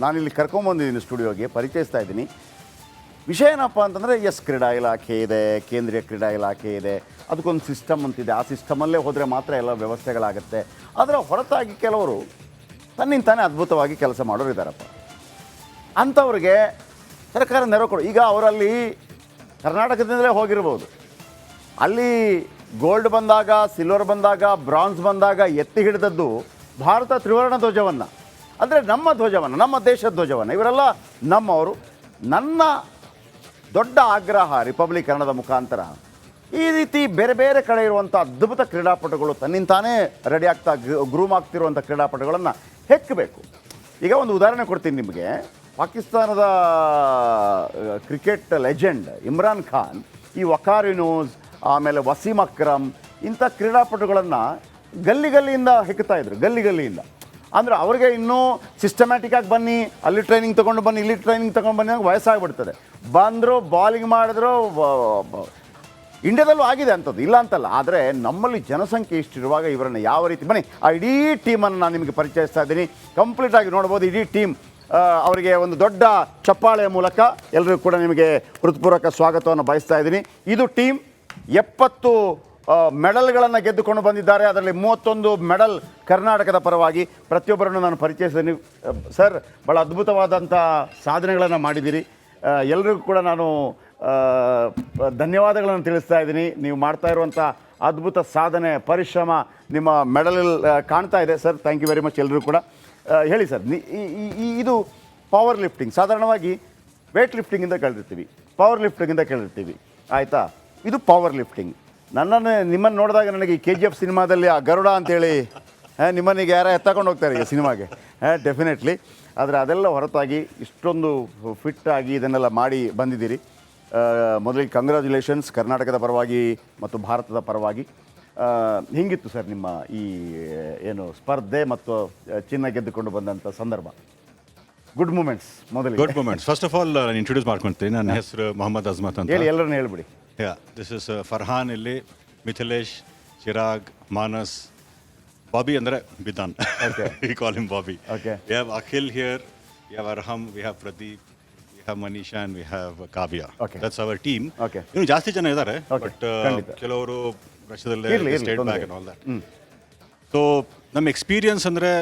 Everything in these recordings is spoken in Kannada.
ನಾನಿಲ್ಲಿ ಕರ್ಕೊಂಬಂದಿದ್ದೀನಿ ಸ್ಟುಡಿಯೋಗೆ, ಪರಿಚಯಿಸ್ತಾ ಇದ್ದೀನಿ. ವಿಷಯ ಏನಪ್ಪ ಅಂತಂದರೆ, ಎಸ್, ಕ್ರೀಡಾ ಇಲಾಖೆ ಇದೆ, ಕೇಂದ್ರೀಯ ಕ್ರೀಡಾ ಇಲಾಖೆ ಇದೆ, ಅದಕ್ಕೊಂದು ಸಿಸ್ಟಮ್ ಅಂತಿದೆ. ಆ ಸಿಸ್ಟಮಲ್ಲೇ ಹೋದರೆ ಮಾತ್ರ ಎಲ್ಲ ವ್ಯವಸ್ಥೆಗಳಾಗುತ್ತೆ. ಅದರ ಹೊರತಾಗಿ ಕೆಲವರು ತನ್ನಿಂತಾನೇ ಅದ್ಭುತವಾಗಿ ಕೆಲಸ ಮಾಡೋರು ಇದ್ದಾರಪ್ಪ. ಅಂಥವ್ರಿಗೆ ಸರ್ಕಾರ ನೆರವು ಕೊಡು. ಈಗ ಅವರಲ್ಲಿ ಕರ್ನಾಟಕದಿಂದಲೇ ಹೋಗಿರ್ಬೋದು, ಅಲ್ಲಿ ಗೋಲ್ಡ್ ಬಂದಾಗ, ಸಿಲ್ವರ್ ಬಂದಾಗ, ಬ್ರಾನ್ಸ್ ಬಂದಾಗ ಎತ್ತಿ ಹಿಡಿದದ್ದು ಭಾರತ ತ್ರಿವರ್ಣ ಧ್ವಜವನ್ನು, ಅಂದರೆ ನಮ್ಮ ಧ್ವಜವನ್ನು, ನಮ್ಮ ದೇಶದ ಧ್ವಜವನ್ನು. ಇವರೆಲ್ಲ ನಮ್ಮವರು. ನನ್ನ ದೊಡ್ಡ ಆಗ್ರಹ, ರಿಪಬ್ಲಿಕ್ ಕನ್ನಡದ ಮುಖಾಂತರ ಈ ರೀತಿ ಬೇರೆ ಬೇರೆ ಕಡೆ ಇರುವಂಥ ಅದ್ಭುತ ಕ್ರೀಡಾಪಟುಗಳು ತನ್ನಿಂತಾನೇ ರೆಡಿ ಆಗ್ತಾ ಗ್ರೂಮ್ ಆಗ್ತಿರುವಂಥ ಕ್ರೀಡಾಪಟುಗಳನ್ನು ಹೆಕ್ಕಬೇಕು. ಈಗ ಒಂದು ಉದಾಹರಣೆ ಕೊಡ್ತೀನಿ ನಿಮಗೆ. ಪಾಕಿಸ್ತಾನದ ಕ್ರಿಕೆಟ್ ಲೆಜೆಂಡ್ ಇಮ್ರಾನ್ ಖಾನ್, ಈ ವಕಾರ್ ಯೂನುಸ್, ಆಮೇಲೆ ವಸೀಮ್ ಅಕ್ರಮ್, ಇಂಥ ಕ್ರೀಡಾಪಟುಗಳನ್ನು ಗಲ್ಲಿಯಿಂದ ಹೆಕ್ತಾಯಿದ್ರು, ಗಲ್ಲಿಯಿಂದ. ಅಂದರೆ ಅವ್ರಿಗೆ ಇನ್ನೂ ಸಿಸ್ಟಮ್ಯಾಟಿಕ್ಕಾಗಿ ಬನ್ನಿ, ಅಲ್ಲಿ ಟ್ರೈನಿಂಗ್ ತೊಗೊಂಡು ಬನ್ನಿ, ಇಲ್ಲಿ ಟ್ರೈನಿಂಗ್ ತೊಗೊಂಡು ಬನ್ನಿ, ವಯಸ್ಸಾಗ್ಬಿಡ್ತದೆ. ಬಂದರು, ಬಾಲಿಂಗ್ ಮಾಡಿದ್ರು. ಇಂಡಿಯಾದಲ್ಲೂ ಆಗಿದೆ ಅಂಥದ್ದು, ಇಲ್ಲ ಅಂತಲ್ಲ. ಆದರೆ ನಮ್ಮಲ್ಲಿ ಜನಸಂಖ್ಯೆ ಇಷ್ಟಿರುವಾಗ ಇವರನ್ನು ಯಾವ ರೀತಿ, ಬನ್ನಿ ಆ ಇಡೀ ಟೀಮನ್ನು ನಾನು ನಿಮಗೆ ಪರಿಚಯಿಸ್ತಾ ಇದ್ದೀನಿ. ಕಂಪ್ಲೀಟಾಗಿ ನೋಡ್ಬೋದು ಇಡೀ ಟೀಮ್. ಅವರಿಗೆ ಒಂದು ದೊಡ್ಡ ಚಪ್ಪಾಳೆಯ ಮೂಲಕ ಎಲ್ಲರಿಗೂ ಕೂಡ ನಿಮಗೆ ಹೃತ್ಪೂರ್ವಕ ಸ್ವಾಗತವನ್ನು ಬಯಸ್ತಾ ಇದ್ದೀನಿ. ಇದು ಟೀಮ್ 70 ಮೆಡಲ್ಗಳನ್ನು ಗೆದ್ದುಕೊಂಡು ಬಂದಿದ್ದಾರೆ. ಅದರಲ್ಲಿ 31 ಮೆಡಲ್ ಕರ್ನಾಟಕದ ಪರವಾಗಿ. ಪ್ರತಿಯೊಬ್ಬರನ್ನು ನಾನು ಪರಿಚಯಿಸಿದ್ದೀನಿ. ಸರ್, ಭಾಳ ಅದ್ಭುತವಾದಂಥ ಸಾಧನೆಗಳನ್ನು ಮಾಡಿದ್ದೀರಿ. ಎಲ್ಲರಿಗೂ ಕೂಡ ನಾನು ಧನ್ಯವಾದಗಳನ್ನು ತಿಳಿಸ್ತಾ ಇದ್ದೀನಿ. ನೀವು ಮಾಡ್ತಾ ಇರುವಂಥ ಅದ್ಭುತ ಸಾಧನೆ, ಪರಿಶ್ರಮ ನಿಮ್ಮ ಮೆಡಲ್ ಕಾಣ್ತಾ ಇದೆ. Sir, thank you very much. ಎಲ್ಲರೂ ಕೂಡ ಹೇಳಿ ಸರ್, ಇದು ಪವರ್ ಲಿಫ್ಟಿಂಗ್. ಸಾಧಾರಣವಾಗಿ ವೇಟ್ ಲಿಫ್ಟಿಂಗಿಂದ ಕೇಳಿರ್ತೀವಿ, ಆಯಿತಾ? ಇದು ಪವರ್ ಲಿಫ್ಟಿಂಗ್. ನಿಮ್ಮನ್ನು ನೋಡಿದಾಗ ನನಗೆ ಈ KGF ಸಿನಿಮಾದಲ್ಲಿ ಆ ಗರುಡ ಅಂತೇಳಿ ನಿಮ್ಮನಿಗೆ ಯಾರ ಎತ್ತಕೊಂಡು ಹೋಗ್ತಾರೆ ಈಗ ಸಿನಿಮಾಗೆ, ಡೆಫಿನೆಟ್ಲಿ. ಆದರೆ ಅದೆಲ್ಲ ಹೊರತಾಗಿ ಇಷ್ಟೊಂದು ಫಿಟ್ಟಾಗಿ ಇದನ್ನೆಲ್ಲ ಮಾಡಿ ಬಂದಿದ್ದೀರಿ. ಮೊದಲಿಗೆ ಕಂಗ್ರ್ಯಾಚುಲೇಷನ್ಸ್ ಕರ್ನಾಟಕದ ಪರವಾಗಿ ಮತ್ತು ಭಾರತದ ಪರವಾಗಿ. ಹಿಂಗಿತ್ತು ಸರ್ ನಿಮ್ಮ ಈ ಏನು ಸ್ಪರ್ಧೆ ಮತ್ತು ಚಿನ್ನ ಗೆದ್ದುಕೊಂಡು ಬಂದಂಥ ಸಂದರ್ಭ? Good moments. Good moments. First of all ನಾನು ಇಂಟ್ರೊಡ್ಯೂಸ್ ಮಾಡ್ಕೊಳ್ತೀನಿ. ನನ್ನ ಹೆಸರು ಮೊಹಮ್ಮದ್ ಅಜ್ಮತ್ ಅಂತ. ಹೇಳಿ, ಎಲ್ಲರನ್ನ ಹೇಳ್ಬಿಡಿ. ದಿಸ್ ಇಸ್ ಫರ್ಹಾನ್, ಇಲ್ಲಿ ಮಿಥಿಲೇಶ್, ಚಿರಾಗ್, ಮಾನಸ್, ಬಾಬಿ ಅಂದರೆ Bidan. We call him Bobby. We have Akhil here, we have Arham, we have Pradeep, we have Manisha and we have Kavya. That's our team. ಇನ್ನು ಜಾಸ್ತಿ ಜನ ಇದ್ದಾರೆ, ಬಟ್ ಕೆಲವರು ರಷ್ಯಾದಲ್ಲೇ stayed back and all that. So ನಮ್ಮ ಎಕ್ಸ್ಪೀರಿಯನ್ಸ್ ಅಂದರೆ,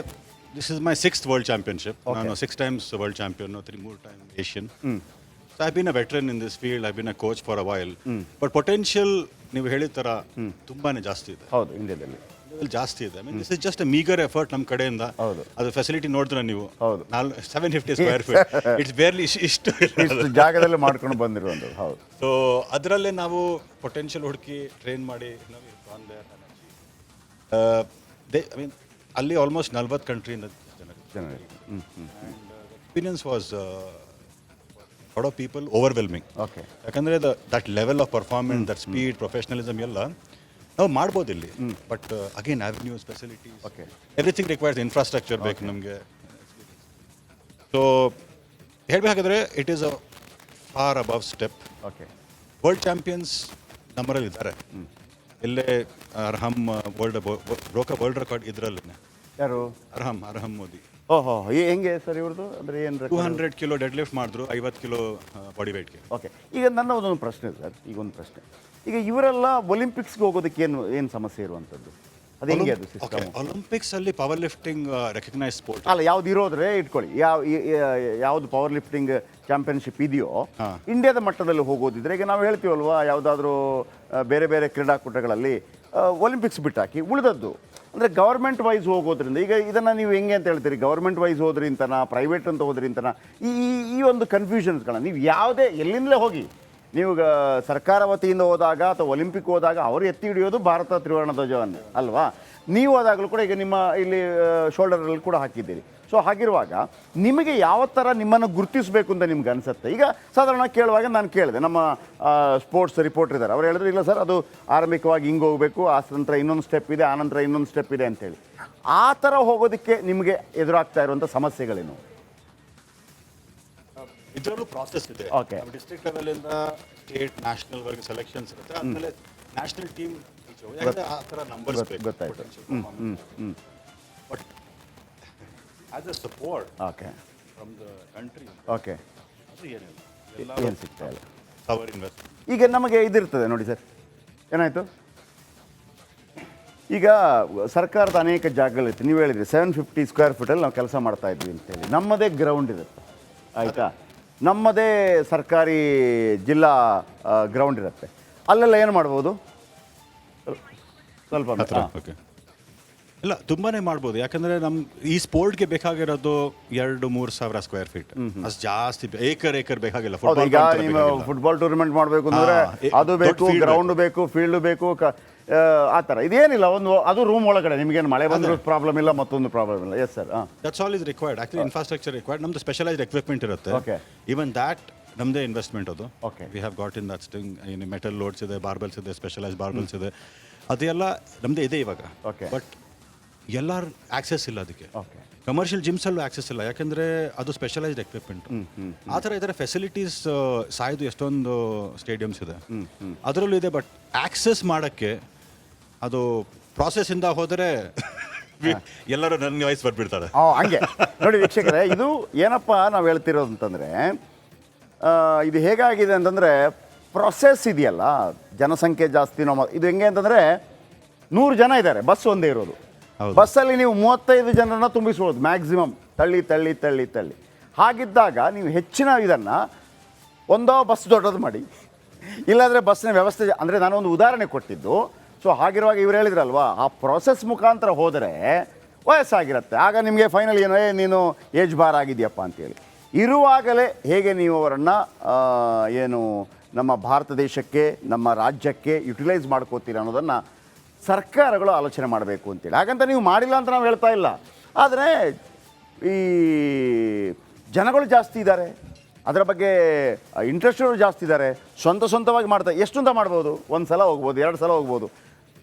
this is my 6th world championship. ನಾನು 6 times world champion, 3 times Asian. So I've been a veteran in this field. I've been a coach for a while. But potential, ನೀವು ಹೇಳಿದ ಥರ ತುಂಬಾನೇ ಜಾಸ್ತಿ ಇದೆ. ಹೌದು, ಇಂಡಿಯಾದಲ್ಲಿ ಜಾಸ್ತಿ ಇದೆ. I mean this is just a meagre effort ನಮ್ಮ ಕಡೆಯಿಂದ. ಅದು ಫೆಸಿಲಿಟಿ ನೋಡಿದ್ರೆ ನೀವು 750 square feet, ಇಟ್ಸ್ ಬೇರ್ಲಿ ಇಷ್ಟು ಜಾಗದಲ್ಲಿ ಮಾಡ್ಕೊಂಡು ಬಂದಿರುವಂಥದ್ದು. ಹೌದು. ಸೊ ಅದರಲ್ಲೇ ನಾವು ಪೊಟೆನ್ಷಿಯಲ್ ಹುಡುಕಿ ಟ್ರೈನ್ ಮಾಡಿ ಐ ಮೀನ್ ಅಲ್ಲಿ ಆಲ್ಮೋಸ್ಟ್ 40 ಕಂಟ್ರಿಯಿಂದ ಜನರು. Experience was lot of people overwhelming. ಯಾಕಂದರೆ that level of performance, that speed, professionalism ಎಲ್ಲ ನಾವು ಮಾಡ್ಬೋದು ಇಲ್ಲಿ. But again avenues, facilities, everything requires infrastructure ಬೇಕು ನಮಗೆ. ಸೊ ಹೇಳಬೇಕಾದ್ರೆ it is a far above step. World champions ನಮ್ಮರಲ್ಲಿ ಇದ್ದಾರೆ. ಇಲ್ಲೇ ಅರ್ಹಮ್ ವರ್ಲ್ಡ್ ರೆಕಾರ್ಡ್ ಇದರಲ್ಲಿ. ಯಾರು? ಅರ್ಹಮ್ ಮೋದಿ. ಓಹೋ, ಹೆಂಗೆ ಸರ್ ಇವ್ರದ್ದು? ಅಂದರೆ ಏನು 200 ಕಿಲೋ ಡೆಡ್ ಲಿಫ್ಟ್ ಮಾಡಿದ್ರು, 50 ಕಿಲೋ ಬಾಡಿ ವೇಟ್ಗೆ. ಓಕೆ. ಈಗ ನನ್ನ ಒಂದೊಂದು ಪ್ರಶ್ನೆ ಸರ್, ಈಗ ಇವರೆಲ್ಲ ಒಲಿಂಪಿಕ್ಸ್ಗೆ ಹೋಗೋದಕ್ಕೆ ಏನು ಸಮಸ್ಯೆ ಇರುವಂಥದ್ದು? ಅದು ಹೆಂಗೆ ಅದು ಸಿಸ್ಟಮ್? ಒಲಿಂಪಿಕ್ಸ್ ಅಲ್ಲಿ ಪವರ್ ಲಿಫ್ಟಿಂಗ್ ರೆಕಗ್ನೈಸ್ ಸ್ಪೋರ್ಟ್ ಅಲ್ಲ, ಯಾವ್ದು ಇರೋದ್ರೆ ಇಟ್ಕೊಳ್ಳಿ, ಯಾವುದು ಪವರ್ ಲಿಫ್ಟಿಂಗ್ ಚಾಂಪಿಯನ್ಶಿಪ್ ಇದೆಯೋ ಇಂಡಿಯಾದ ಮಟ್ಟದಲ್ಲಿ ಹೋಗೋದಿದ್ರೆ, ಈಗ ನಾವು ಹೇಳ್ತೀವಲ್ವಾ, ಯಾವುದಾದ್ರೂ ಬೇರೆ ಬೇರೆ ಕ್ರೀಡಾಕೂಟಗಳಲ್ಲಿ ಒಲಿಂಪಿಕ್ಸ್ ಬಿಟ್ಟಾಕಿ ಉಳಿದದ್ದು ಅಂದರೆ ಗೌರ್ಮೆಂಟ್ ವೈಸ್ ಹೋಗೋದ್ರಿಂದ, ಈಗ ಇದನ್ನು ನೀವು ಹೆಂಗೆ ಅಂತ ಹೇಳ್ತೀರಿ? ಗೌರ್ಮೆಂಟ್ ವೈಸ್ ಹೋದ್ರಿಂತನ, ಪ್ರೈವೇಟ್ ಅಂತ ಹೋದ್ರಿಂತನ, ಈ ಒಂದು ಕನ್ಫ್ಯೂಷನ್ಸ್ಗಳನ್ನ ನೀವು ಯಾವುದೇ ಎಲ್ಲಿಂದಲೇ ಹೋಗಿ, ನೀವು ಸರ್ಕಾರ ವತಿಯಿಂದ ಹೋದಾಗ ಅಥವಾ ಒಲಿಂಪಿಕ್ ಹೋದಾಗ ಅವರು ಎತ್ತಿ ಹಿಡಿಯೋದು ಭಾರತ ತ್ರಿವರ್ಣ ಧ್ವಜವನ್ನು ಅಲ್ವಾ? ನೀವು ಹೋದಾಗಲೂ ಕೂಡ ಈಗ ನಿಮ್ಮ ಇಲ್ಲಿ ಶೋಲ್ಡರಲ್ಲಿ ಕೂಡ ಹಾಕಿದ್ದೀರಿ. ಸೊ ಹಾಗಿರುವಾಗ ನಿಮಗೆ ಯಾವ ಥರ ನಿಮ್ಮನ್ನು ಗುರುತಿಸಬೇಕು ಅಂತ ನಿಮ್ಗೆ ಅನಿಸುತ್ತೆ? ಈಗ ಸಾಧಾರಣ ಕೇಳುವಾಗ ನಾನು ಕೇಳಿದೆ, ನಮ್ಮ ಸ್ಪೋರ್ಟ್ಸ್ ರಿಪೋರ್ಟರ್ ಇದ್ದಾರೆ, ಅವ್ರು ಹೇಳಿದ್ರು ಇಲ್ಲ ಸರ್, ಅದು ಆರಂಭಿಕವಾಗಿ ಹಿಂಗೆ ಹೋಗಬೇಕು, ಆ ನಂತರ ಇನ್ನೊಂದು ಸ್ಟೆಪ್ ಇದೆ, ಆನಂತರ ಇನ್ನೊಂದು ಸ್ಟೆಪ್ ಇದೆ ಅಂತೇಳಿ. ಆ ಥರ ಹೋಗೋದಕ್ಕೆ ನಿಮಗೆ ಎದುರಾಗ್ತಾ ಇರುವಂಥ ಸಮಸ್ಯೆಗಳೇನು? ಇದರಲ್ಲೂ ಪ್ರಾಸೆಸ್ ಇದೆ. ಓಕೆ. ಡಿಸ್ಟ್ರಿಕ್ಟ್ ಲೆವೆಲಿಂದ ಸ್ಟೇಟ್, ನ್ಯಾಷನಲ್ವರೆಗೆ ಸೆಲೆಕ್ಷನ್ಸ್ ಇರುತ್ತೆ. ಆಮೇಲೆ ನ್ಯಾಷನಲ್ ಟೀಮ್ ಆ ಥರ ನಂಬರ್ಸ್ ಗೊತ್ತಾಯ್ತು. But as a support, okay, from the country okay, ಅದು ಏನಿಲ್ಲ, ಏನು ಸಿಗ್ತಾ ಇಲ್ಲ. Our invest. ಈಗ ನಮಗೆ ಇದಿರ್ತದೆ ನೋಡಿ ಸರ್, ಏನಾಯಿತು, ಈಗ ಸರ್ಕಾರದ ಅನೇಕ ಜಾಗಗಳಿರುತ್ತೆ. ನೀವು ಹೇಳಿದ್ರಿ 750 ಸ್ಕ್ವೇರ್ ಫೀಟಲ್ಲಿ ನಾವು ಕೆಲಸ ಮಾಡ್ತಾ ಇದ್ವಿ ಅಂತೇಳಿ. ನಮ್ಮದೇ ಗ್ರೌಂಡ್ ಇರುತ್ತೆ, ಆಯಿತಾ, ನಮ್ಮದೇ ಸರ್ಕಾರಿ ಜಿಲ್ಲಾ ಗ್ರೌಂಡ್ ಇರುತ್ತೆ. ಅಲ್ಲೆಲ್ಲ ಏನು ಮಾಡ್ಬೋದು ಸ್ವಲ್ಪ ಹತ್ರ ಓಕೆ. ಇಲ್ಲ, ತುಂಬಾನೇ ಮಾಡ್ಬೋದು. ಯಾಕಂದ್ರೆ ಈ ಸ್ಪೋರ್ಟ್ಗೆ ಬೇಕಾಗಿರೋದು 2-3 ಸಾವಿರ ಸ್ಕ್ವೇರ್ ಫೀಟ್, ಅಷ್ಟು ಜಾಸ್ತಿ ಏಕರ್ ಬೇಕಾಗಿಲ್ಲ. ಈಗ ನೀವು ಫುಟ್ಬಾಲ್ ಟೂರ್ನಮೆಂಟ್ ಮಾಡಬೇಕು ಅಂದರೆ ಅದು ಬೇಕು, ಗ್ರೌಂಡ್ ಬೇಕು, ಫೀಲ್ಡ್ ಬೇಕು, ಆ ಥರ. ಇದೇನಿಲ್ಲ, ಅದು ರೂಮ್ ಒಳಗಡೆ ನಿಮಗೇನು ಮಳೆ ಬಂದರೂ ಪ್ರಾಬ್ಲಮ್ ಇಲ್ಲ, ಮತ್ತೊಂದು ಪ್ರಾಬ್ಲಮ್ ಇಲ್ಲ. Yes sir, that's all is required. Actually infrastructure required. ನಮ್ದು ಸ್ಪೆಷಲೈಸ್ಡ್ ಎಕ್ವಿಪ್ಮೆಂಟ್ ಇರುತ್ತೆ. ಓಕೆ, ಈವನ್ ದ್ಯಾಟ್ ನಮ್ಮದೇ ಇನ್ವೆಸ್ಟ್ಮೆಂಟ್ ಅದು. Okay, we have got in that sting. ಏನು ಮೆಟಲ್ ಲೋಡ್ಸ್ ಇದೆ, ಬಾರ್ಬೆಲ್ಸ್ ಇದೆ, ಸ್ಪೆಷಲೈಸ್ಡ್ ಬಾರ್ಬೆಲ್ಸ್ ಇದೆ, ಅದೆಲ್ಲ ನಮ್ಮದೇ ಇದೆ ಇವಾಗ. ಓಕೆ, ಬಟ್ ಎಲ್ಲರ ಆಕ್ಸೆಸ್ ಇಲ್ಲ ಅದಕ್ಕೆ. ಓಕೆ, ಕಮರ್ಷಿಯಲ್ ಜಿಮ್ಸಲ್ಲೂ ಆಕ್ಸೆಸ್ ಇಲ್ಲ, ಯಾಕಂದರೆ ಅದು ಸ್ಪೆಷಲೈಸ್ಡ್ ಎಕ್ವಿಪ್ಮೆಂಟ್. ಆ ಥರ ಇದರ ಫೆಸಿಲಿಟೀಸ್ ಸಾಯ್ದು ಎಷ್ಟೊಂದು ಸ್ಟೇಡಿಯಮ್ಸ್ ಇದೆ, ಅದರಲ್ಲೂ ಇದೆ. ಬಟ್ ಆಕ್ಸೆಸ್ ಮಾಡೋಕ್ಕೆ ಅದು ಪ್ರಾಸೆಸ್ಸಿಂದ ಹೋದರೆ ಎಲ್ಲರೂ ನನಗೆ ವಯಸ್ಸು ಬರ್ಬಿಡ್ತಾರೆ. ಹಂಗೆ ನೋಡಿ ವೀಕ್ಷಕರೇ, ಇದು ಏನಪ್ಪ ನಾವು ಹೇಳ್ತಿರೋದು ಅಂತಂದರೆ, ಇದು ಹೇಗಾಗಿದೆ ಅಂತಂದರೆ ಪ್ರೊಸೆಸ್ ಇದೆಯಲ್ಲ, ಜನಸಂಖ್ಯೆ ಜಾಸ್ತಿನೋ ಇದು ಹೆಂಗೆ ಅಂತಂದರೆ 100 ಜನ ಇದ್ದಾರೆ, ಬಸ್ ಒಂದೇ ಇರೋದು. ಬಸ್ಸಲ್ಲಿ ನೀವು 35 ಜನರನ್ನ ತುಂಬಿಸ್ಬೋದು ಮ್ಯಾಕ್ಸಿಮಮ್, ತಳ್ಳಿ ತಳ್ಳಿ ತಳ್ಳಿ ತಳ್ಳಿ. ಹಾಗಿದ್ದಾಗ ನೀವು ಹೆಚ್ಚಿನ ಇದನ್ನು ಒಂದೋ ಬಸ್ ದೊಡ್ಡದು ಮಾಡಿ, ಇಲ್ಲಾಂದರೆ ಬಸ್ಸಿನ ವ್ಯವಸ್ಥೆ. ಅಂದರೆ ನಾನೊಂದು ಉದಾಹರಣೆ ಕೊಟ್ಟಿದ್ದು. ಸೊ ಹಾಗಿರುವಾಗ ಇವ್ರು ಹೇಳಿದ್ರಲ್ವಾ, ಆ ಪ್ರೊಸೆಸ್ ಮುಖಾಂತರ ಹೋದರೆ ವಯಸ್ಸಾಗಿರುತ್ತೆ, ಆಗ ನಿಮಗೆ ಫೈನಲ್ ಏನೋ ನೀನು ಏಜ್ ಬಾರ್ ಆಗಿದೆಯಪ್ಪ ಅಂತೇಳಿ. ಇರುವಾಗಲೇ ಹೇಗೆ ನೀವು ಅವರನ್ನು ಏನು ನಮ್ಮ ಭಾರತ ದೇಶಕ್ಕೆ, ನಮ್ಮ ರಾಜ್ಯಕ್ಕೆ ಯುಟಿಲೈಸ್ ಮಾಡ್ಕೋತೀರ ಅನ್ನೋದನ್ನು ಸರ್ಕಾರಗಳು ಆಲೋಚನೆ ಮಾಡಬೇಕು ಅಂತೇಳಿ. ಹಾಗಂತ ನೀವು ಮಾಡಿಲ್ಲ ಅಂತ ನಾವು ಹೇಳ್ತಾ ಇಲ್ಲ, ಆದರೆ ಈ ಜನಗಳು ಜಾಸ್ತಿ ಇದ್ದಾರೆ, ಅದರ ಬಗ್ಗೆ ಇಂಟ್ರೆಸ್ಟರು ಜಾಸ್ತಿ ಇದ್ದಾರೆ, ಸ್ವಂತವಾಗಿ ಮಾಡ್ತಾರೆ. ಎಷ್ಟು ಅಂತ ಮಾಡ್ಬೋದು, 1 ಸಲ ಹೋಗ್ಬೋದು, 2 ಸಲ ಹೋಗ್ಬೋದು,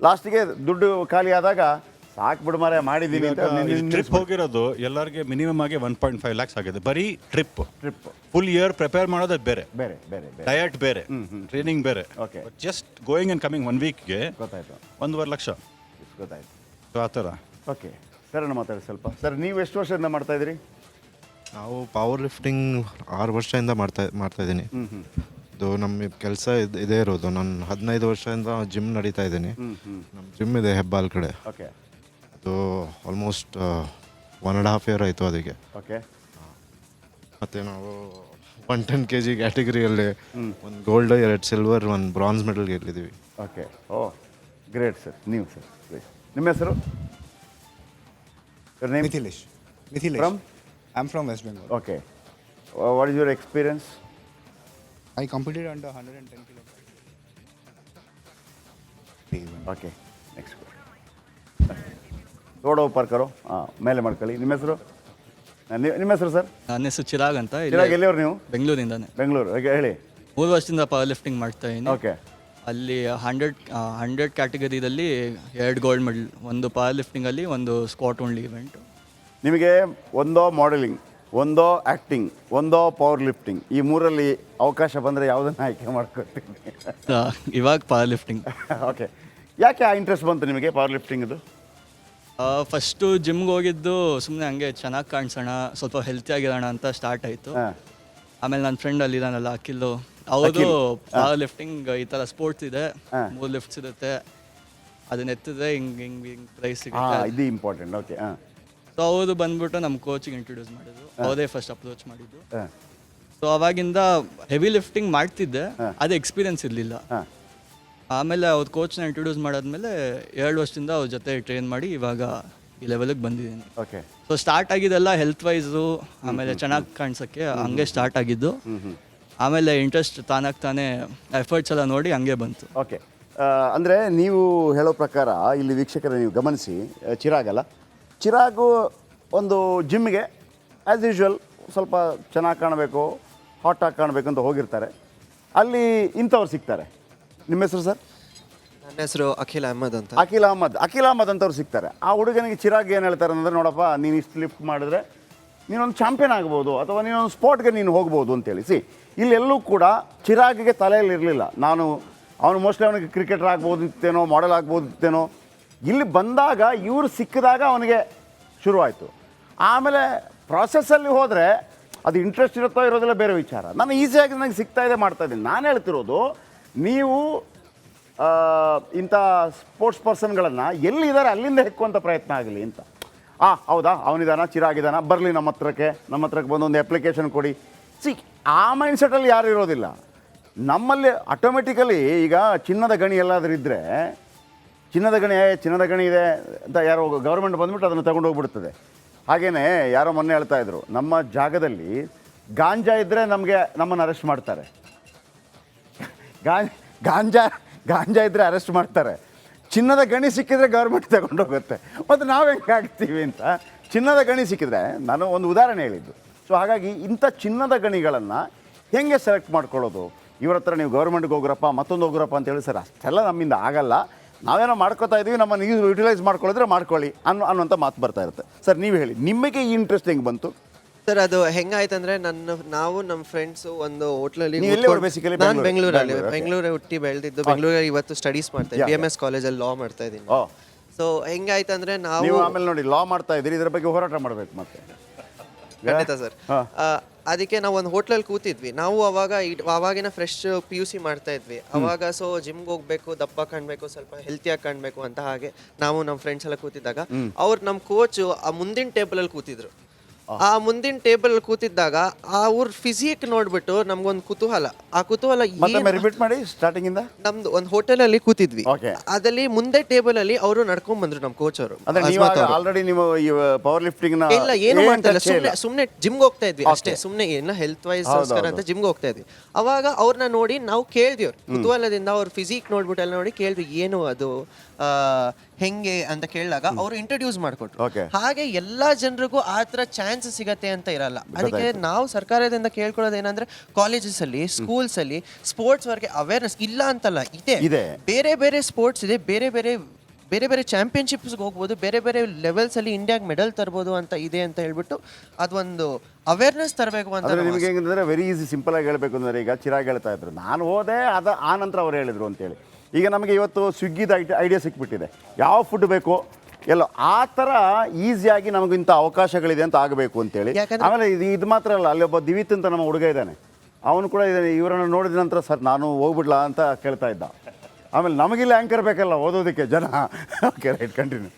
ಲಾಸ್ಟಿಗೆ ದುಡ್ಡು ಖಾಲಿ ಆದಾಗ ಸಾಕು ಬಿಡು ಮಾರೆ ಮಾಡಿದ್ದೀನಿ ಅಂತ ಟ್ರಿಪ್ ಹೋಗಿರೋದು ಎಲ್ಲರಿಗೆ ಮಿನಿಮಮ್ ಆಗಿ 1.5 lakhs ಆಗಿದೆ ಬರೀ ಟ್ರಿಪ್. ಫುಲ್ ಇಯರ್ ಪ್ರಿಪೇರ್ ಮಾಡೋದು ಬೇರೆ, ಬೇರೆ ಬೇರೆ ಡಯಟ್ ಬೇರೆ, ಟ್ರೈನಿಂಗ್ ಬೇರೆ. Okay, just going and coming 1 ವೀಕ್ಗೆ ಗೊತ್ತಾಯ್ತು, 1.5 ಲಕ್ಷ ಗೊತ್ತಾಯ್ತು. ಆ ಥರ. ಓಕೆ ಸರ್, ಮಾತಾಡಿ ಸ್ವಲ್ಪ. ಸರ್, ನೀವು ಎಷ್ಟು ವರ್ಷದಿಂದ ಮಾಡ್ತಾಯಿದ್ದೀರಿ? ನಾವು ಪವರ್ ಲಿಫ್ಟಿಂಗ್ 6 ವರ್ಷದಿಂದ ಮಾಡ್ತಾ ಇದ್ದೀನಿ. ಇದು ನಮ್ಮ ಕೆಲಸ ಇದೇ ಇರೋದು. ನಾನು 15 ವರ್ಷದಿಂದ ಜಿಮ್ ನಡೀತಾ ಇದ್ದೀನಿ. ನಮ್ಮ ಜಿಮ್ ಇದೆ ಹೆಬ್ಬಾಲ್ ಕಡೆ. ಓಕೆ, ಅದು ಆಲ್ಮೋಸ್ಟ್ 1.5 year ಆಯಿತು ಅದಕ್ಕೆ. ಓಕೆ, ಮತ್ತು ನಾವು 110 kg ಕ್ಯಾಟಗರಿಯಲ್ಲಿ 1 ಗೋಲ್ಡ್, 2 ಸಿಲ್ವರ್, 1 ಬ್ರಾನ್ಸ್ ಮೆಡಲ್ ಗೆಲ್ಲಿದ್ದೀವಿ. Okay, oh great sir. ನೀವು ಸರ್, ನಿಮ್ಮ ಹೆಸರು? Mithilesh. From? I'm from West Bengal. Okay. What is your experience? I competed under 110 kilometers. Okay. Next question. Road ಓಪರ್ ಕರೋ. ಮೇಲೆ ಮಾಡ್ಕೊಳ್ಳಿ. ನಿಮ್ಮ ಹೆಸರು? ನಿಮ್ಮ ಹೆಸರು ಸರ್? ನನ್ನ ಹೆಸರು ಚಿರಾಗ್ ಅಂತ. ಚಿರಾಗ್ ಎಲ್ಲಿಯವ್ರು ನೀವು? ಬೆಂಗಳೂರಿಂದಾನೆ. ಬೆಂಗಳೂರು. ಹೇಳಿ. 3 ವರ್ಷದಿಂದ ಪವರ್ ಲಿಫ್ಟಿಂಗ್ ಮಾಡ್ತಾ ಇದ್ದೀನಿ. ಓಕೆ. ಅಲ್ಲಿ 100 ಕ್ಯಾಟಗರಿದಲ್ಲಿ 2 ಗೋಲ್ಡ್ ಮೆಡಲ್, ಒಂದು ಪವರ್ ಲಿಫ್ಟಿಂಗಲ್ಲಿ, ಒಂದು ಸ್ಕ್ವಾಟ್ ಓನ್ಲಿ ಇವೆಂಟು. ನಿಮಗೆ ಒಂದೋ ಮಾಡೆಲಿಂಗ್, ಒಂದೋ ಆ್ಯಕ್ಟಿಂಗ್, ಒಂದೋ ಪವರ್ ಲಿಫ್ಟಿಂಗ್, ಈ 3ರಲ್ಲಿ ಅವಕಾಶ ಬಂದರೆ ಯಾವುದನ್ನು ಆಯ್ಕೆ ಮಾಡ್ಕೊಳ್ತೀನಿ? ಇವಾಗ ಪವರ್ ಲಿಫ್ಟಿಂಗ್. ಓಕೆ. ಯಾಕೆ ಆ ಇಂಟ್ರೆಸ್ಟ್ ಬಂತು ನಿಮಗೆ ಪವರ್ ಲಿಫ್ಟಿಂಗ್ದು? ಫಸ್ಟು ಜಿಮ್ಗೆ ಹೋಗಿದ್ದು ಸುಮ್ಮನೆ ಹಂಗೆ ಚೆನ್ನಾಗಿ ಕಾಣಿಸೋಣ, ಸ್ವಲ್ಪ ಹೆಲ್ತಿಯಾಗಿರೋಣ ಅಂತ ಸ್ಟಾರ್ಟ್ ಆಯಿತು. ಆಮೇಲೆ ನನ್ನ ಫ್ರೆಂಡ್ ಅಲ್ಲಿದ್ದಾನಲ್ಲ ಅಖಿಲ್, ಅವರು ಪವರ್ ಲಿಫ್ಟಿಂಗ್ ಈ ಥರ ಸ್ಪೋರ್ಟ್ಸ್ ಇದೆ, 3 ಲಿಫ್ಟ್ಸ್ ಇರುತ್ತೆ, ಅದನ್ನ ಎತ್ತಿದ್ರೆ ಹಿಂಗೆ ಪ್ರೈಸ್ ಸಿಗುತ್ತೆ, ಇದು ಇಂಪಾರ್ಟೆಂಟ್. ಓಕೆ. ಸೊ ಅವರು ಬಂದ್ಬಿಟ್ಟು ನಮ್ಮ ಕೋಚಿಗೆ ಇಂಟ್ರೊಡ್ಯೂಸ್ ಮಾಡಿದ್ರು, ಅವರೇ ಫಸ್ಟ್ ಅಪ್ರೋಚ್ ಮಾಡಿದ್ದು. ಸೊ ಅವಾಗಿಂದ ಹೆವಿ ಲಿಫ್ಟಿಂಗ್ ಮಾಡ್ತಿದ್ದೆ, ಅದೇ ಎಕ್ಸ್ಪೀರಿಯನ್ಸ್ ಇರಲಿಲ್ಲ. ಆಮೇಲೆ ಅವ್ರ ಕೋಚ್ನ ಇಂಟ್ರೊಡ್ಯೂಸ್ ಮಾಡಾದ್ಮೇಲೆ 2 ವರ್ಷದಿಂದ ಅವ್ರ ಜೊತೆ ಟ್ರೈನ್ ಮಾಡಿ ಇವಾಗ ಈ ಲೆವೆಲಿಗೆ ಬಂದಿದ್ದೀನಿ. ಓಕೆ. ಸೊ ಸ್ಟಾರ್ಟ್ ಆಗಿದ್ದೆಲ್ಲ ಹೆಲ್ತ್ ವೈಸು, ಆಮೇಲೆ ಚೆನ್ನಾಗಿ ಕಾಣಿಸೋಕ್ಕೆ ಹಂಗೆ ಸ್ಟಾರ್ಟ್ ಆಗಿದ್ದು. ಆಮೇಲೆ ಇಂಟ್ರೆಸ್ಟ್ ತಾನೇ ಎಫರ್ಟ್ಸ್ ಎಲ್ಲ ನೋಡಿ ಹಂಗೆ ಬಂತು. ಓಕೆ. ಅಂದರೆ ನೀವು ಹೇಳೋ ಪ್ರಕಾರ ಇಲ್ಲಿ ವೀಕ್ಷಕರೇ ನೀವು ಗಮನಿಸಿ, ಚಿರಾಗು ಒಂದು ಜಿಮ್ಗೆ ಆ್ಯಸ್ ಯೂಶ್ವಲ್ ಸ್ವಲ್ಪ ಚೆನ್ನಾಗಿ ಕಾಣಬೇಕು, ಹಾಟಾಗಿ ಕಾಣಬೇಕು ಅಂತ ಹೋಗಿರ್ತಾರೆ. ಅಲ್ಲಿ ಇಂಥವ್ರು ಸಿಗ್ತಾರೆ. ನಿಮ್ಮ ಹೆಸರು ಸರ್? ನನ್ನ ಹೆಸರು ಅಖಿಲ್ ಅಹಮದ್ ಅಂತ. ಅಖಿಲ್ ಅಹಮದ್ ಅಂತವ್ರು ಸಿಗ್ತಾರೆ. ಆ ಹುಡುಗನಿಗೆ ಚಿರಾಗ್ ಏನು ಹೇಳ್ತಾರೆ ಅಂದರೆ, ನೋಡಪ್ಪ ನೀನು ಇಷ್ಟು ಲಿಫ್ಟ್ ಮಾಡಿದ್ರೆ ನೀನೊಂದು ಚಾಂಪಿಯನ್ ಆಗ್ಬೋದು, ಅಥವಾ ನೀನೊಂದು ಸ್ಪೋರ್ಟ್ಗೆ ನೀನು ಹೋಗ್ಬೋದು ಅಂತೇಳಿ. ಇಲ್ಲೆಲ್ಲೂ ಕೂಡ ಚಿರಾಗಿಗೆ ತಲೆಯಲ್ಲಿ ಇರಲಿಲ್ಲ, ಅವನು ಮೋಸ್ಟ್ಲಿ ಅವನಿಗೆ ಕ್ರಿಕೆಟರ್ ಆಗ್ಬೋದಿತ್ತೇನೋ, ಮಾಡೆಲ್ ಆಗ್ಬೋದಿತ್ತೇನೋ. ಇಲ್ಲಿ ಬಂದಾಗ ಇವರು ಸಿಕ್ಕಿದಾಗ ಅವನಿಗೆ ಶುರುವಾಯಿತು. ಆಮೇಲೆ ಪ್ರಾಸೆಸ್ಸಲ್ಲಿ ಹೋದರೆ ಅದು ಇಂಟ್ರೆಸ್ಟ್ ಇರುತ್ತೋ ಇರೋದಿಲ್ಲ ಬೇರೆ ವಿಚಾರ. ನಾನು ಈಸಿಯಾಗಿ ನನಗೆ ಸಿಗ್ತಾ ಇದೆ ಮಾಡ್ತಾ ಇದ್ದೀನಿ. ನಾನು ಹೇಳ್ತಿರೋದು ನೀವು ಇಂಥ ಸ್ಪೋರ್ಟ್ಸ್ ಪರ್ಸನ್ಗಳನ್ನು ಎಲ್ಲಿದ್ದಾರೆ ಅಲ್ಲಿಂದ ಹೆಕ್ಕುವಂಥ ಪ್ರಯತ್ನ ಆಗಲಿ ಅಂತ. ಹೌದಾ, ಅವನಿದಾನ, ಚಿರಾಗಿದಾನ, ಬರಲಿ ನಮ್ಮ ಹತ್ರಕ್ಕೆ ಬಂದು ಒಂದು ಅಪ್ಲಿಕೇಶನ್ ಕೊಡಿ. ಆ ಮೈಂಡ್ಸೆಟಲ್ಲಿ ಯಾರು ಇರೋದಿಲ್ಲ. ನಮ್ಮಲ್ಲಿ ಆಟೋಮೆಟಿಕಲಿ ಈಗ ಚಿನ್ನದ ಗಣಿ ಎಲ್ಲಾದರೂ ಇದ್ದರೆ ಚಿನ್ನದ ಗಣಿ ಇದೆ ಅಂತ ಯಾರೋ ಗೌರ್ಮೆಂಟ್ ಬಂದುಬಿಟ್ಟು ಅದನ್ನು ತಗೊಂಡು ಹೋಗ್ಬಿಡ್ತದೆ. ಹಾಗೆಯೇ ಯಾರೋ ಮೊನ್ನೆ ಹೇಳ್ತಾ ಇದ್ರು, ನಮ್ಮ ಜಾಗದಲ್ಲಿ ಗಾಂಜಾ ಇದ್ದರೆ ನಮ್ಮನ್ನು ಅರೆಸ್ಟ್ ಮಾಡ್ತಾರೆ. ಗಾಂಜಾ ಇದ್ದರೆ ಅರೆಸ್ಟ್ ಮಾಡ್ತಾರೆ. ಚಿನ್ನದ ಗಣಿ ಸಿಕ್ಕಿದ್ರೆ ಗೌರ್ಮೆಂಟ್ ತಗೊಂಡೋಗುತ್ತೆ. ಮತ್ತು ನಾವು ಹೆಂಗಾಗ್ತೀವಿ ಅಂತ. ಚಿನ್ನದ ಗಣಿ ಸಿಕ್ಕಿದ್ರೆ, ನಾನು ಒಂದು ಉದಾಹರಣೆ ಹೇಳಿದ್ದು. ಸೊ ಹಾಗಾಗಿ ಇಂಥ ಚಿನ್ನದ ಗಣಿಗಳನ್ನು ಹೇಗೆ ಸೆಲೆಕ್ಟ್ ಮಾಡ್ಕೊಳ್ಳೋದು? ಇವ್ರ ಹತ್ರ ನೀವು ಗೌರ್ಮೆಂಟ್ಗೆ ಹೋಗ್ರಪ್ಪ, ಮತ್ತೊಂದು ಹೋಗ್ರಪ್ಪ ಅಂತೇಳಿ, ಸರ್ ಅಷ್ಟೆಲ್ಲ ನಮ್ಮಿಂದ ಆಗಲ್ಲ, ನಾವೇನೋ ಮಾಡ್ಕೋತಾ ಇದ್ದೀವಿ, ನಮ್ಮನ್ನು ಯೂಟಿಲೈಸ್ ಮಾಡ್ಕೊಳ್ಳಿದ್ರೆ ಮಾಡ್ಕೊಳ್ಳಿ ಅನ್ನೋಂಥ ಮಾತು ಬರ್ತಾ ಇರುತ್ತೆ. ಸರ್ ನೀವು ಹೇಳಿ, ನಿಮಗೆ ಈ ಇಂಟ್ರೆಸ್ಟ್ ಹೆಂಗೆ ಬಂತು? ಸರ್ ಅದು ಹೆಂಗಾಯ್ತಂದ್ರೆ ನಾವು ನಮ್ಮ ಫ್ರೆಂಡ್ಸು ಒಂದು ಹೋಟ್ಲಲ್ಲಿ ನೀವು ಎಲ್ಲಿ basically? ನಾನು ಬೆಂಗಳೂರಲ್ಲಿ? ಬೆಂಗಳೂರಲ್ಲಿ ಹುಟ್ಟಿ ಬೆಳೆದಿದ್ದು. ಬೆಂಗಳೂರಲ್ಲಿ ಇವತ್ತು ಸ್ಟಡೀಸ್ ಮಾಡ್ತಾ ಇದ್ದೀನಿ, BMS ಕಾಲೇಜಲ್ಲಿ ಲಾ ಮಾಡ್ತಾ ಇದ್ದೀನಿ. ಸೊ ಹೆಂಗಾಯ್ತಂದ್ರೆ ನೀವು ಆಮೇಲೆ ನೋಡಿ ಲಾ ಮಾಡ್ತಾ ಇದ್ದೀರಿ, ಇದ್ರ ಬಗ್ಗೆ ಹೋರಾಟ ಮಾಡಬೇಕು ಮತ್ತೆ. ಖಂಡಿತ ಸರ್. ಅದಕ್ಕೆ ನಾವು ಒಂದು ಹೋಟ್ಲಲ್ಲಿ ಕೂತಿದ್ವಿ. ನಾವು ಅವಾಗಿನ ಫ್ರೆಶ್ PUC ಮಾಡ್ತಾ ಇದ್ವಿ ಅವಾಗ. ಸೊ ಜಿಮ್ಗೆ ಹೋಗ್ಬೇಕು, ದಪ್ಪ ಕಾಣಬೇಕು, ಸ್ವಲ್ಪ ಹೆಲ್ತಿಯಾಗಿ ಕಾಣಬೇಕು ಅಂತ. ಹಾಗೆ ನಾವು ನಮ್ಮ ಫ್ರೆಂಡ್ಸ್ ಎಲ್ಲ ಕೂತಿದ್ದಾಗ ನಮ್ಮ ಕೋಚು ಆ ಮುಂದಿನ ಟೇಬಲಲ್ಲಿ ಕೂತಿದ್ರು. ಆ ಮುಂದಿನ ಟೇಬಲ್ ಕೂತಿದ್ದಾಗ ಅವ್ರ ಫಿಸಿಕ್ ನೋಡ್ಬಿಟ್ಟು ನಮ್ಗೊಂದು ಕುತೂಹಲ. ಆ ಕುತೂಹಲ ರಿಪೀಟ್ ಮಾಡಿ ಸ್ಟಾರ್ಟಿಂಗ್ ಇಂದ. ನಮ್ದು ಒಂದು ಹೋಟೆಲಲ್ಲಿ ಕೂತಿದ್ವಿ. Okay. ಅದಲ್ಲಿ ಮುಂದೆ ಟೇಬಲ್ ಅಲ್ಲಿ ಅವರು ನಡ್ಕೊಂಡ್ ಬಂದ್ರು ನಮ್ಮ ಕೋಚ್ ಅವರು. ಆಲ್ರೆಡಿ ನೀವು ಪವರ್ ಲಿಫ್ಟಿಂಗ್ ಇಲ್ಲ, ಏನು ಮಾಡ್ತಾ ಇಲ್ಲ, ಸುಮ್ನೆ ಜಿಮ್ಗೆ ಹೋಗ್ತಾ ಇದ್ವಿ ಅಷ್ಟೇ. ಸುಮ್ನೆ ಏನೋ ಹೆಲ್ತ್ ವೈಸ್ ಅಂತ ಜಿಮ್ಗೆ ಹೋಗ್ತಾ ಇದ್ವಿ. ಅವಾಗ ಅವ್ರನ್ನ ನೋಡಿ ನಾವು ಕೇಳಿದ್ವಿ, ಅವ್ರು ಕುತೂಹಲದಿಂದ ಅವ್ರ ಫಿಸಿಕ್ ನೋಡ್ಬಿಟ್ಟು ಎಲ್ಲ ನೋಡಿ ಕೇಳಿದ್ವಿ, ಏನು ಅದು ಹೆಂಗೆ ಅಂತ ಕೇಳಿದಾಗ ಅವರು ಇಂಟ್ರೊಡ್ಯೂಸ್ ಮಾಡಿಕೊಟ್ರು. ಹಾಗೆ ಎಲ್ಲಾ ಜನರಿಗೂ ಆ ಥರ ಚಾನ್ಸ್ ಸಿಗತ್ತೆ ಅಂತ ಇರಲ್ಲ. ಅದಕ್ಕೆ ನಾವು ಸರ್ಕಾರದಿಂದ ಕೇಳ್ಕೊಳ್ಳೋದು ಏನಂದ್ರೆ, ಕಾಲೇಜಸ್ ಅಲ್ಲಿ, ಸ್ಕೂಲ್ಸ್ ಅಲ್ಲಿ ಸ್ಪೋರ್ಟ್ಸ್ ವರ್ಗೆ ಅವೇರ್ನೆಸ್ ಇಲ್ಲ ಅಂತಲ್ಲ, ಇದೆ. ಬೇರೆ ಬೇರೆ ಸ್ಪೋರ್ಟ್ಸ್ ಇದೆ, ಬೇರೆ ಬೇರೆ ಚಾಂಪಿಯನ್ಶಿಪ್ಸ್ಗೆ ಹೋಗ್ಬೋದು, ಬೇರೆ ಬೇರೆ ಲೆವೆಲ್ಸ್ ಅಲ್ಲಿ ಇಂಡಿಯಾಗೆ ಮೆಡಲ್ ತರ್ಬೋದು ಅಂತ ಇದೆ ಅಂತ ಹೇಳ್ಬಿಟ್ಟು ಅದೊಂದು ಅವೇರ್ನೆಸ್ ತರಬೇಕು ಅಂತ. ನಿಮಗೆ ಹೆಂಗಂದ್ರೆ ವೆರಿ ಈಸಿ, ಸಿಂಪಲ್ ಆಗಿ ಹೇಳ್ಬೇಕು ಅಂದ್ರೆ, ಈಗ ಚಿರಾಗ್ ಹೇಳ್ತಾ ಇದ್ರು, ನಾನು ಹೋದೆ ಆ ನಂತರ ಅವ್ರು ಹೇಳಿದ್ರು ಅಂತೇಳಿ. ಈಗ ನಮಗೆ ಇವತ್ತು ಸ್ವಿಗ್ಗಿದ ಐಡಿಯಾ ಸಿಕ್ಬಿಟ್ಟಿದೆ, ಯಾವ ಫುಡ್ ಬೇಕೋ ಎಲ್ಲೋ ಆ ಥರ ಈಸಿಯಾಗಿ ನಮಗಿಂಥ ಅವಕಾಶಗಳಿದೆ ಅಂತ ಆಗಬೇಕು ಅಂತೇಳಿ. ಆಮೇಲೆ ಇದು ಮಾತ್ರ ಅಲ್ಲ, ಅಲ್ಲಿ ಒಬ್ಬ ದಿವಿತ್ ಅಂತ ನಮ್ಮ ಹುಡುಗ ಇದ್ದಾನೆ, ಅವನು ಕೂಡ ಇವರನ್ನು ನೋಡಿದ ನಂತರ ಸರ್ ನಾನು ಹೋಗ್ಬಿಡ್ಲಾ ಅಂತ ಕೇಳ್ತಾ ಇದ್ದ. ಆಮೇಲೆ ನಮಗಿಲ್ಲ ಆ್ಯಂಕರ್ ಬೇಕಲ್ಲ ಓದೋದಕ್ಕೆ ಜನ. Okay, right, continue.